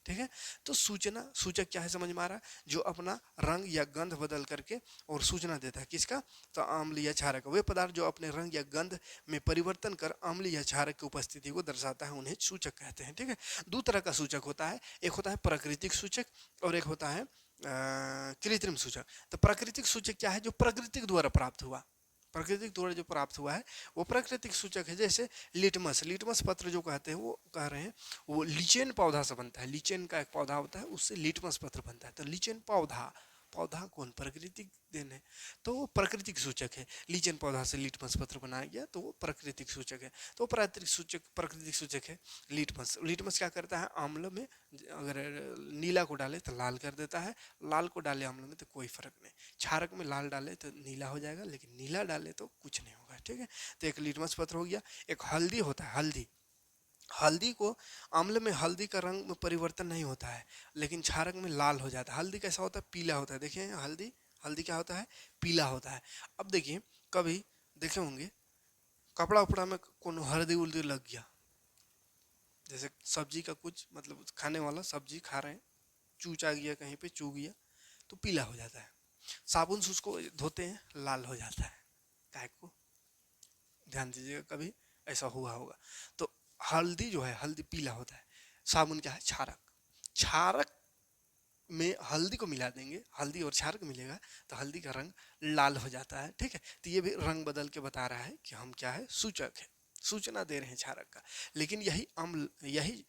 Speaker 1: ठीक है। तो सूचना, सूचक क्या है समझ में आ रहा है, जो अपना रंग या गंध बदल करके और सूचना देता है किसका, तो अम्ल या क्षारक। वे पदार्थ जो अपने रंग या गंध में परिवर्तन कर अम्ल या क्षारक की उपस्थिति को दर्शाता है उन्हें सूचक कहते हैं, ठीक है। दो तरह का सूचक होता है, एक होता है प्राकृतिक सूचक और एक होता है कृत्रिम सूचक। तो प्राकृतिक सूचक क्या है, जो प्राकृतिक द्वारा प्राप्त हुआ, प्राकृतिक द्वारा जो प्राप्त हुआ है वो प्राकृतिक सूचक है। जैसे लिटमस, लिटमस पत्र जो कहते हैं वो कह रहे हैं वो लीचेन पौधा से बनता है, लीचेन का एक पौधा होता है उससे लिटमस पत्र बनता है। तो लीचेन पौधा, पौधा कौन, प्राकृतिक देन है, तो वो प्राकृतिक सूचक है। लीचेन पौधा से लिटमस पत्र बनाया गया तो वो प्राकृतिक सूचक है। तो प्राकृतिक सूचक, प्राकृतिक सूचक है लिटमस। लिटमस क्या करता है, आम्ल में अगर नीला को डाले तो लाल कर देता है, लाल को डाले आम्ल में तो कोई फर्क नहीं। क्षारक में लाल डाले तो नीला हो जाएगा, लेकिन नीला डाले तो कुछ नहीं होगा, ठीक है। तो एक लिटमस पत्र हो गया। एक हल्दी होता है, हल्दी, हल्दी को, अम्ल में हल्दी का रंग में परिवर्तन नहीं होता है, लेकिन क्षारक में लाल हो जाता है। हल्दी कैसा होता है, पीला होता है। देखिए हल्दी, हल्दी क्या होता है, पीला होता है। अब देखिए कभी देखे होंगे कपड़ा उपड़ा में कोनो हल्दी उल्दी लग गया, जैसे सब्जी का कुछ मतलब खाने वाला सब्जी खा रहे हैं, चूच आ गया कहीं पे, चू गया तो पीला हो जाता है। साबुन से उसको धोते हैं, लाल हो जाता है। काय को ध्यान दीजिएगा, कभी ऐसा हुआ होगा। तो हल्दी जो है, हल्दी पीला होता है। साबुन क्या है, क्षारक, क्षारक में हल्दी को मिला देंगे, हल्दी और क्षारक मिलेगा तो हल्दी का रंग लाल हो जाता है, ठीक है। तो ये भी रंग बदल के बता रहा है कि हम क्या है, सूचक है, सूचना दे रहे हैं क्षारक का। लेकिन यही अम्ल, यही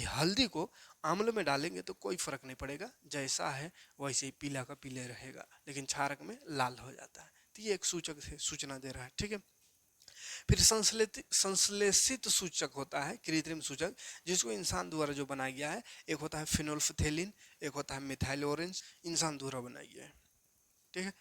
Speaker 1: हल्दी को अम्ल में डालेंगे तो कोई फर्क नहीं पड़ेगा, जैसा है वैसे ही पीला का पीले रहेगा, लेकिन क्षारक में लाल हो जाता है। तो ये एक सूचक से सूचना दे रहा है, ठीक है। फिर संश्लेषित सूचक होता है, कृत्रिम सूचक, जिसको इंसान द्वारा जो बनाया गया है। एक होता है फिनोल्फथेलिन, एक होता है मिथाइल ऑरेंज, इंसान द्वारा बनाया गया है, ठीक है।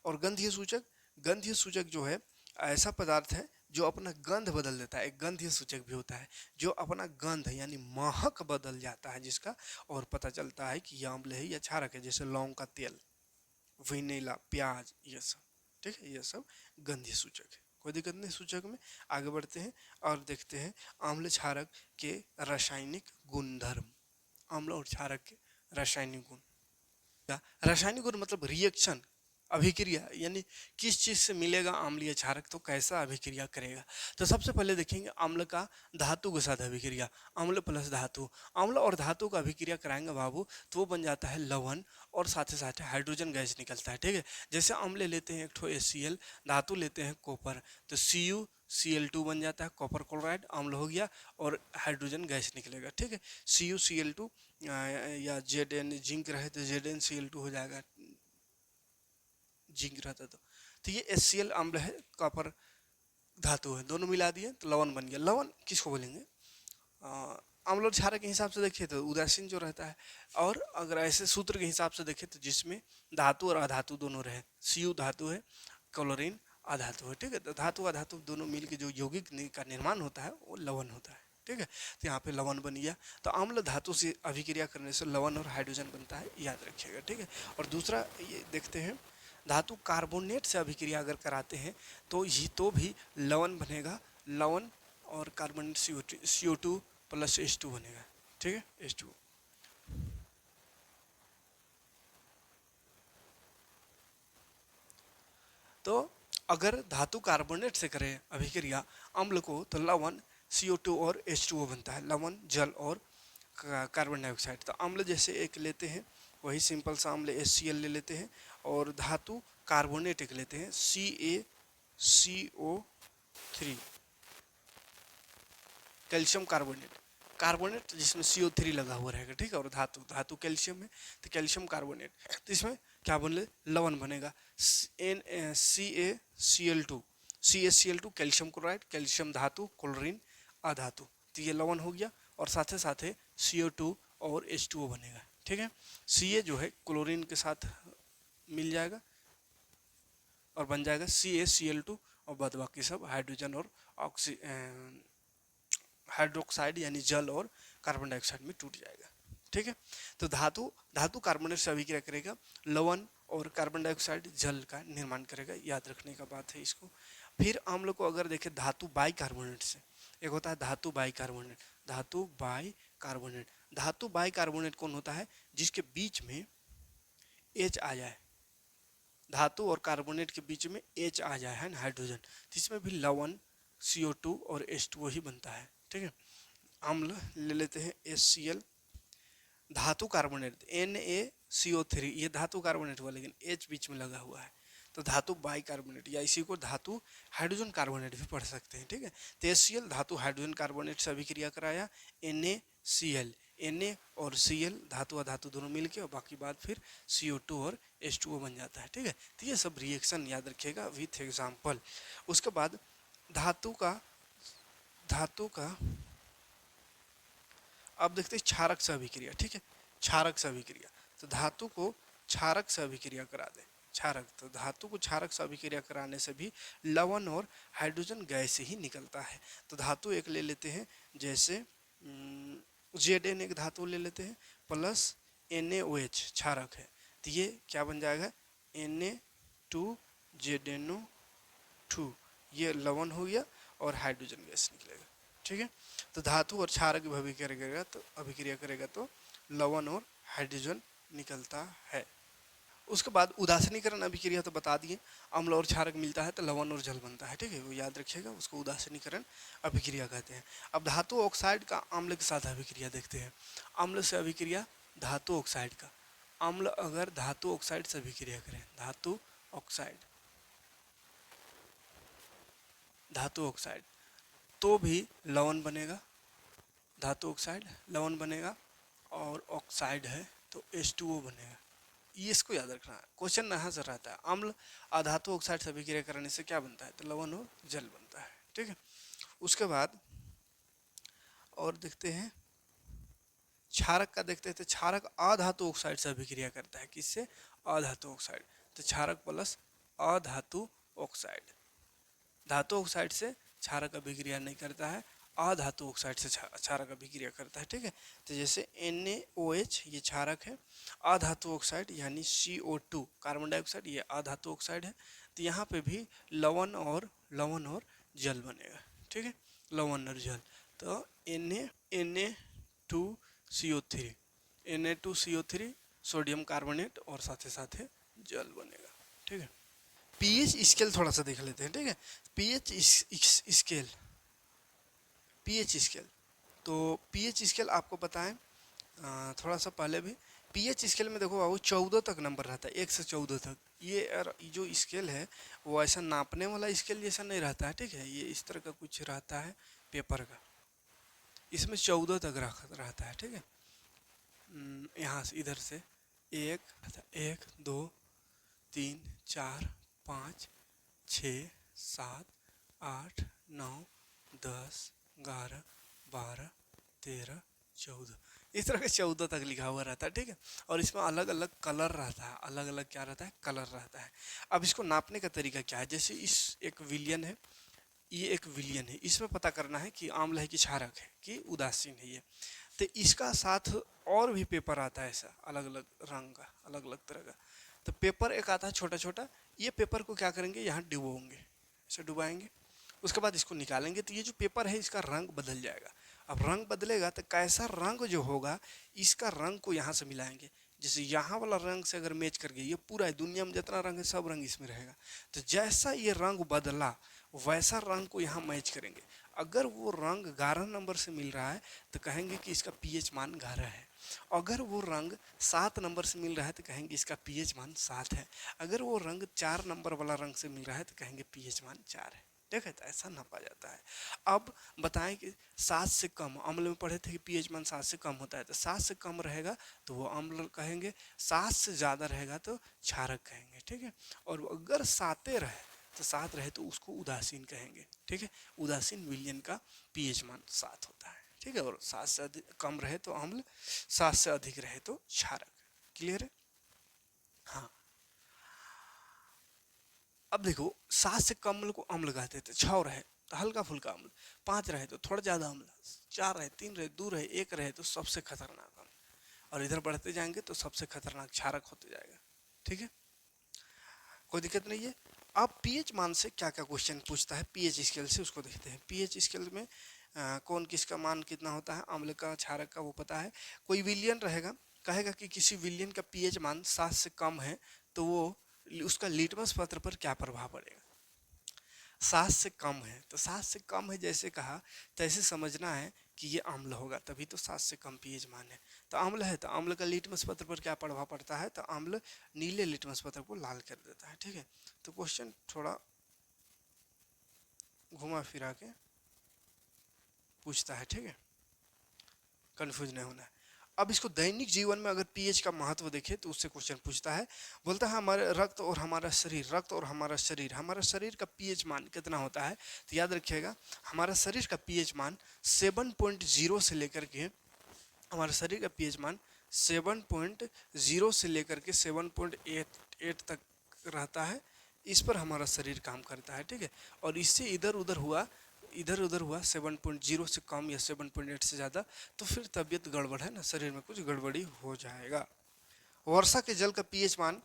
Speaker 1: और गंधीय सूचक, गंधीय सूचक जो है ऐसा पदार्थ है जो अपना गंध बदल देता है। एक गंधीय सूचक भी होता है जो अपना गंध यानी महक बदल जाता है जिसका, और पता चलता है कि यह अम्ल है या क्षारक है। जैसे लौंग का तेल, वेनिला, प्याज, ये सब, ठीक है, ये सब गंधीय सूचक है। कोई दिक्कत नहीं सूचक में। आगे बढ़ते हैं और देखते हैं अम्ल क्षारक के रासायनिक गुणधर्म। अम्ल और क्षारक के रासायनिक गुण, रासायनिक गुण मतलब रिएक्शन, अभिक्रिया, यानी किस चीज से मिलेगा अम्लीय क्षारक तो कैसा अभिक्रिया करेगा। तो सबसे पहले देखेंगे अम्ल का धातु के साथ अभिक्रिया, अम्ल प्लस धातु। अम्ल और धातु का अभिक्रिया कराएंगे बाबू तो वो बन जाता है लवण, और साथ ही साथ हाइड्रोजन गैस निकलता है, ठीक है। जैसे अम्ल लेते हैं एक ठो HCl, धातु लेते हैं कॉपर, तो CuCl2 बन जाता है, कॉपर क्लोराइड अम्ल हो गया, और हाइड्रोजन गैस निकलेगा, ठीक है। CuCl2 या Zn जिंक रहे तो ZnCl2 हो जाएगा, जिंक रहता तो ये HCl अम्ल है, कॉपर धातु है, दोनों मिला दिए तो लवण बन गया। लवण किसको बोलेंगे, अम्ल और क्षारक के हिसाब से देखिए तो उदासीन जो रहता है, और अगर ऐसे सूत्र के हिसाब से देखें तो जिसमें धातु और अधातु दोनों रहे, Cu धातु है, क्लोरीन अधातु है, ठीक है। तो धातु अधातु दोनों मिलकर जो यौगिक का निर्माण होता है वो लवण होता है, ठीक है। तो यहाँ पे लवण बन गया। तो अम्ल धातु से अभिक्रिया करने से लवण और हाइड्रोजन बनता है, याद रखिएगा, ठीक है। और दूसरा ये देखते हैं, धातु कार्बोनेट से अभिक्रिया अगर कराते हैं तो ये तो भी लवण बनेगा, लवण और कार्बोनेट CO2 प्लस H2 बनेगा, ठीक है, H2। तो अगर धातु कार्बोनेट से करें अभिक्रिया अम्ल को तो लवण CO2 और H2O बनता है, लवण जल और कार्बन डाइऑक्साइड। तो अम्ल जैसे एक लेते हैं वही सिंपल सा अम्ल HCl ले लेते हैं, और धातु कार्बोनेट एक लेते हैं CaCO3, कैल्शियम कार्बोनेट, कार्बोनेट जिसमें CO3 लगा हुआ रहेगा, ठीक है। और धातु, धातु कैल्शियम है तो कैल्शियम कार्बोनेट, तो इसमें क्या बने, लवण बनेगा CaCl2, CaCl2 calcium chloride, calcium धातु, क्लोरीन अधातु, तो ये लवण हो गया। और साथ ही साथ CO2 और H2O बनेगा, ठीक है। Ca जो है क्लोरीन के साथ मिल जाएगा और बन जाएगा CaCl2, और बाद बाकी सब हाइड्रोजन और हाइड्रोक्साइड यानी जल और कार्बन डाइऑक्साइड में टूट जाएगा। ठीक है। तो धातु धातु कार्बोनेट से अभिक्रिया करेगा, लवण और कार्बन डाइऑक्साइड जल का निर्माण करेगा, याद रखने का बात है इसको। फिर हम लोग को अगर देखें धातु बाई कार्बोनेट से, एक होता है धातु बाई कार्बोनेट, धातु बाई कार्बोनेट। धातु बाई कार्बोनेट कौन होता है? जिसके बीच में H आ जाए, धातु और कार्बोनेट के बीच में H आ जाए, है ना, हाइड्रोजन, तो इसमें भी लवण CO2 और H2O ही बनता है, ठीक है। अम्ल ले लेते हैं HCl, धातु कार्बोनेट NaCO3, ये धातु कार्बोनेट हुआ लेकिन H बीच में लगा हुआ है, तो धातु बाई कार्बोनेट, या इसी को धातु हाइड्रोजन कार्बोनेट भी पढ़ सकते हैं, ठीक है। तो HCl धातु हाइड्रोजन कार्बोनेट से अभिक्रिया कराया, NaCl, Na और Cl धातु अधातु दोनों मिलके, और बाकी बात फिर CO2 और H2O बन जाता है, ठीक है। तो ये सब रिएक्शन याद रखिएगा विथ एग्जाम्पल। उसके बाद धातु का अब देखते हैं क्षारक से अभिक्रिया, ठीक है, क्षारक से अभिक्रिया। तो धातु को क्षारक से अभिक्रिया करा दें, क्षारक, तो धातु को क्षारक से अभिक्रिया कराने से भी लवण और हाइड्रोजन गैस ही निकलता है। तो धातु एक ले लेते हैं, जैसे Zn एक धातु ले लेते हैं, प्लस NaOH क्षारक है, तो ये क्या बन जाएगा? Na2ZnO2, ये लवण हो गया और हाइड्रोजन गैस निकलेगा, ठीक है। तो धातु और क्षारक अभिक्रिया करेगा तो लवण और हाइड्रोजन निकलता है। उसके बाद उदासीनीकरण अभिक्रिया तो बता दिए, अम्ल और क्षारक मिलता है तो लवण और जल बनता है, ठीक है, वो याद रखिएगा, उसको उदासीनीकरण अभिक्रिया कहते हैं। अब धातु ऑक्साइड का अम्ल के साथ अभिक्रिया देखते हैं। अम्ल से अभिक्रिया धातु ऑक्साइड का, अम्ल अगर धातु ऑक्साइड से अभिक्रिया करें, धातु ऑक्साइड तो भी लवण बनेगा, धातु ऑक्साइड लवण बनेगा, और ऑक्साइड है तो H2O बनेगा। ये इसको याद रखना है, क्वेश्चन यहाँ से रहता है, अम्ल अधातु ऑक्साइड से अभिक्रिया करने से क्या बनता है? तो लवण और जल बनता है, ठीक है। उसके बाद और देखते हैं क्षारक का, देखते हैं तो क्षारक अधातु ऑक्साइड से अभिक्रिया करता है, किससे? अधातु ऑक्साइड, तो क्षारक प्लस अधातु ऑक्साइड, धातु ऑक्साइड से क्षारक अभिक्रिया नहीं करता है, अधातु ऑक्साइड से क्षारक अभिक्रिया करता है, ठीक है। तो जैसे NaOH ये क्षारक है, अधातु ऑक्साइड यानी CO2 कार्बन डाइऑक्साइड ये अधातु ऑक्साइड है, तो यहाँ पे भी लवण और जल बनेगा, ठीक है, लवण और जल। तो Na2CO3 सोडियम कार्बोनेट और साथ ही साथ जल बनेगा, ठीक है। पीएच स्केल थोड़ा सा देख लेते हैं, ठीक है। पीएच स्केल तो पीएच स्केल आपको बताएं थोड़ा सा पहले भी, पीएच स्केल में देखो बाबू 14 तक नंबर रहता है, 1 से 14 तक। ये जो स्केल है वो ऐसा नापने वाला स्केल जैसा नहीं रहता है, ठीक है, ये इस तरह का कुछ रहता है पेपर का, इसमें 14 तक रहता है, ठीक है। यहाँ से इधर से 1 2 3 4 5 6 7 8 9 10 11 12 13 14, इस तरह के 14 तक लिखा हुआ रहता है, ठीक है। और इसमें अलग अलग कलर रहता है, अलग अलग क्या रहता है? कलर रहता है। अब इसको नापने का तरीका क्या है? जैसे इस एक विलियन है, ये एक विलियन है, इसमें पता करना है कि आम्ल है कि क्षारक है कि उदासीन है ये। तो इसका साथ और भी पेपर आता है ऐसा अलग अलग रंग का, अलग अलग तरह का। तो पेपर एक आता है छोटा छोटा, ये पेपर को क्या करेंगे? यहाँ डुबोएंगे, ऐसे डुबाएंगे, उसके बाद इसको निकालेंगे, तो ये जो पेपर है इसका रंग बदल जाएगा। अब रंग बदलेगा तो कैसा रंग जो होगा, इसका रंग को यहाँ से मिलाएंगे। जैसे यहाँ वाला रंग से अगर मैच करके, ये पूरा दुनिया में जितना रंग है सब रंग इसमें रहेगा, तो जैसा ये रंग बदला वैसा रंग को यहाँ मैच करेंगे। अगर वो रंग 11 नंबर से मिल रहा है तो कहेंगे कि इसका पीएच मान 11 है। अगर वो रंग 7 नंबर से मिल रहा है तो कहेंगे इसका पीएच मान 7 है। अगर वो रंग 4 नंबर वाला रंग से मिल रहा है तो कहेंगे पीएच मान 4 है। देखा, तो ऐसा नापा जाता है। अब बताएं कि 7 से कम, अम्ल में पढ़े थे कि पीएच मान 7 से कम होता है, तो 7 से कम रहेगा तो वो अम्ल कहेंगे, 7 से ज़्यादा रहेगा तो क्षारक कहेंगे, ठीक है। और अगर 7 रहे तो 7 रहे तो उसको उदासीन कहेंगे, ठीक है। उदासीन विलयन का पीएच मान 7 होता है, ठीक है। और 7 से कम रहे तो अम्ल, 7 से अधिक रहे तो क्षारक। क्लियर है? हाँ। अब देखो 7 से कम अम्ल को अम्ल कहते थे, 6 रहे तो हल्का फुल्का अम्ल, 5 रहे तो थोड़ा ज़्यादा अम्ल, 4 रहे, 3 रहे, 2 रहे, 1 रहे तो सबसे खतरनाक अम्ल। और इधर बढ़ते जाएंगे तो सबसे खतरनाक क्षारक होते जाएगा। ठीक है, कोई दिक्कत नहीं है। अब पीएच मान से क्या क्या क्वेश्चन पूछता है पीएच स्केल से, उसको देखते हैं। पीएच स्केल में कौन किसका मान कितना होता है, अम्ल का क्षारक का वो पता है। कोई विलियन रहेगा, कहेगा कि किसी विलियन का पीएच मान 7 से कम है तो वो उसका लिटमस पत्र पर क्या प्रभाव पड़ेगा। 7 से कम है तो 7 से कम है जैसे कहा तैसे समझना है कि ये अम्ल होगा, तभी तो 7 से कम पीएच मान है। तो अम्ल है तो अम्ल का लिटमस पत्र पर क्या प्रभाव पड़ता है, तो अम्ल नीले लिटमस पत्र को लाल कर देता है। ठीक है, तो क्वेश्चन थोड़ा घुमा फिरा के पूछता है। ठीक है, कंफ्यूज नहीं होना है। अब इसको दैनिक जीवन में अगर पीएच का महत्व देखें तो उससे क्वेश्चन पूछता है, बोलता है हमारे रक्त और हमारा शरीर, रक्त और हमारा शरीर का पीएच मान कितना होता है। तो याद रखिएगा हमारा शरीर का पीएच मान 7.0 से लेकर के, हमारा शरीर का पीएच मान 7.0 से लेकर के 7.8 तक रहता है। इस पर हमारा शरीर काम करता है। ठीक है, और इससे इधर उधर हुआ 7.0 से कम या 7.8 से ज़्यादा तो फिर तबीयत गड़बड़ है ना, शरीर में कुछ गड़बड़ी हो जाएगा। वर्षा के जल का पीएच मान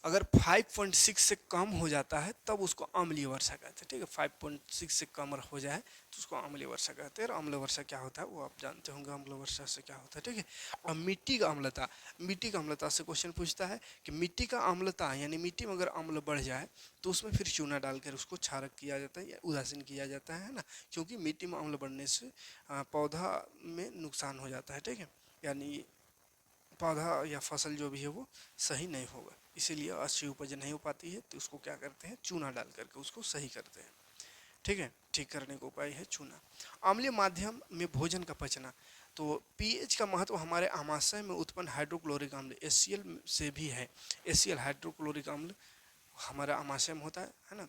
Speaker 1: अगर 5.6 से कम हो जाता है तब उसको अम्लीय वर्षा कहते हैं। ठीक है, 5.6 से कम हो जाए तो उसको अम्लीय वर्षा कहते हैं। और अम्ल वर्षा क्या होता है वो आप जानते होंगे, अम्ल वर्षा से क्या होता है। ठीक है, और मिट्टी का अम्लता, मिट्टी का अम्लता से क्वेश्चन पूछता है कि मिट्टी का अम्लता यानी मिट्टी में अगर अम्ल बढ़ जाए तो उसमें फिर चूना डालकर उसको क्षारक किया जाता है या उदासीन किया जाता है ना, क्योंकि मिट्टी में अम्ल बढ़ने से पौधा में नुकसान हो जाता है। ठीक है, यानी पौधा या फसल जो भी है वो सही नहीं होगा, इसीलिए अच्छी उपज नहीं हो पाती है। तो उसको क्या करते हैं, चूना डाल करके उसको सही करते हैं। ठीक है, ठीक करने का उपाय है चूना। अम्लीय माध्यम में भोजन का पचना, तो पीएच का महत्व हमारे आमाशय में उत्पन्न हाइड्रोक्लोरिक अम्ल HCl से भी है। HCl हाइड्रोक्लोरिक अम्ल हमारा आमाशय में होता है ना।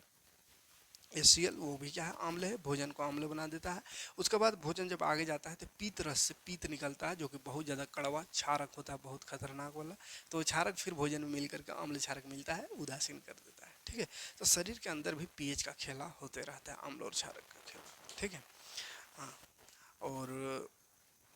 Speaker 1: HCl वो भी क्या है, अम्ल है, भोजन को अम्ल बना देता है। उसके बाद भोजन जब आगे जाता है तो पीत रस से पीत निकलता है जो कि बहुत ज़्यादा कड़वा क्षारक होता है, बहुत खतरनाक वाला। तो वो क्षारक फिर भोजन में मिल करके अम्ल क्षारक मिलता है, उदासीन कर देता है। ठीक है, तो शरीर के अंदर भी पीएच का खेला होते रहता है, अम्ल और क्षारक का खेला। ठीक है, हाँ। और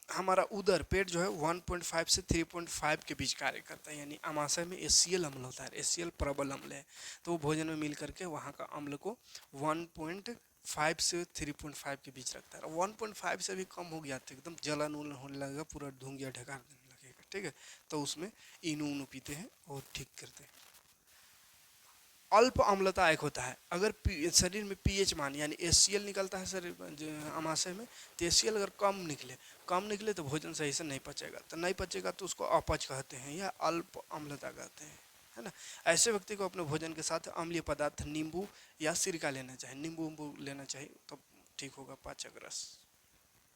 Speaker 1: हमारा उदर पेट जो है 1.5 से 3.5 के बीच कार्य करता है, यानी आमाशय में HCl अम्ल होता है, HCl प्रबल अम्ल है। तो वो भोजन में मिल करके वहाँ का अम्ल को 1.5 से 3.5 के बीच रखता है। 1.5 से भी कम हो गया तो एकदम जलन उलन होने लगेगा, पूरा ढूंढिया ढकार देने लगेगा। ठीक है, तो उसमें इनू उनू पीते हैं और ठीक करते हैं। अल्प अम्लता एक होता है, अगर शरीर में पीएच मान यानी HCl निकलता है शरीर आमाशय में, तो HCl अगर कम निकले तो भोजन सही से नहीं पचेगा, तो नहीं पचेगा तो उसको अपच कहते हैं या अल्प अम्लता कहते हैं, है ना। ऐसे व्यक्ति को अपने भोजन के साथ अम्लीय पदार्थ नींबू या सिरका लेना चाहिए, नींबू उम्बू लेना चाहिए तब ठीक होगा, पाचक रस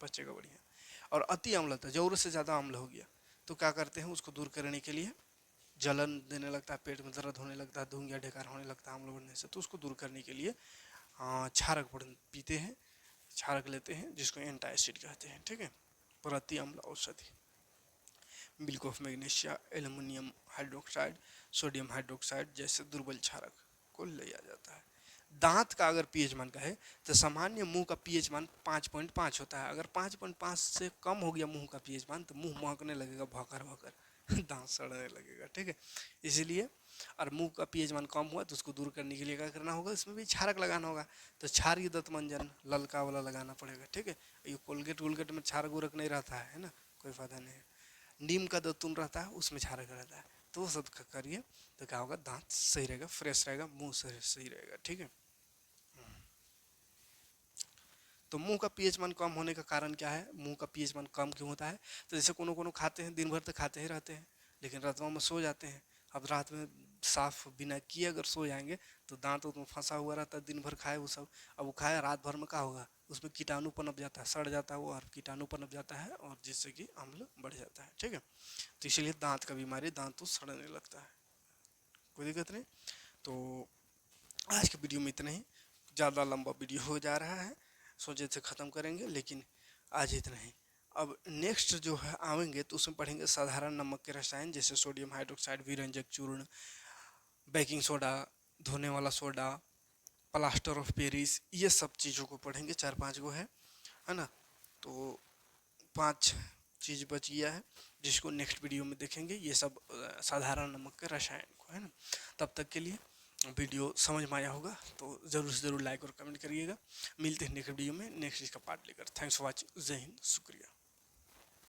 Speaker 1: पचेगा बढ़िया। और अति अम्लता, जरूरत से ज़्यादा अम्ल हो गया तो क्या करते हैं, उसको दूर करने के लिए जलन देने लगता है, पेट में दर्द होने लगता है, धुंध या ढेकार होने लगता है अम्ल बढ़ने से, तो उसको दूर करने के लिए क्षारक पीते हैं, क्षारक लेते हैं जिसको एंटासिड कहते हैं। ठीक है, प्रति अम्ल औषधि, milk of magnesia, aluminium hydroxide, sodium hydroxide जैसे दुर्बल क्षारक को लिया जाता है। दांत का अगर पीएच मान का है तो सामान्य मुंह का पीएच मान 5.5 होता है। अगर 5.5 से कम हो गया मुंह का पीएच मान तो मुंह महकने लगेगा भौकर भौकर दांत सड़ने लगेगा। ठीक है, इसीलिए और मुंह का पीएच मान कम हुआ तो उसको दूर करने के लिए क्या करना होगा, इसमें भी क्षारक लगाना होगा। तो क्षारीय दंत मंजन ललका वाला लगाना पड़ेगा। ठीक है, ये कोलगेट वोलगेट में क्षारक उरक नहीं रहता है ना, कोई फायदा नहीं है। नीम का दातुन रहता है उसमें क्षारक रहता है, तो वो सब करिए तो क्या होगा, दांत सही रहेगा, फ्रेश रहेगा, मुंह सही रहेगा। ठीक है, तो मुंह का पीएच मान कम होने का कारण क्या है, मुंह का पीएच मान कम क्यों होता है। तो जैसे कोनो कोनो खाते हैं दिन भर तो खाते ही रहते हैं लेकिन रातों में सो जाते हैं। अब रात में साफ बिना किए अगर सो जाएंगे तो दांत में फंसा हुआ रहता है, दिन भर खाए वो सब, अब वो खाए रात भर में क्या होगा, उसमें कीटाणु पनप जाता है, सड़ जाता है वो और कीटाणु पनप जाता है और जिससे कि अम्ल बढ़ जाता है। ठीक है, तो इसलिए दांत का बीमारी, दांत तो सड़ने लगता है, कोई दिक्कत नहीं। तो आज के वीडियो में इतना ही, ज़्यादा लंबा वीडियो हो जा रहा है, सोचे थे ख़त्म करेंगे लेकिन आज इतना ही। अब नेक्स्ट जो है आएंगे तो उसमें पढ़ेंगे साधारण नमक के रसायन जैसे सोडियम हाइड्रोक्साइड, विरंजक चूर्ण, बेकिंग सोडा, धोने वाला सोडा, प्लास्टर ऑफ पेरिस, ये सब चीज़ों को पढ़ेंगे, 4-5 गो है ना। तो 5 चीज़ बच गया है जिसको नेक्स्ट वीडियो में देखेंगे, ये सब साधारण नमक के रसायन को, है ना। तब तक के लिए वीडियो समझ में आया होगा तो ज़रूर से ज़रूर लाइक और कमेंट करिएगा। मिलते हैं नेक्स्ट वीडियो में नेक्स्ट इसका पार्ट लेकर। Thanks for watching. जय हिंद, शुक्रिया।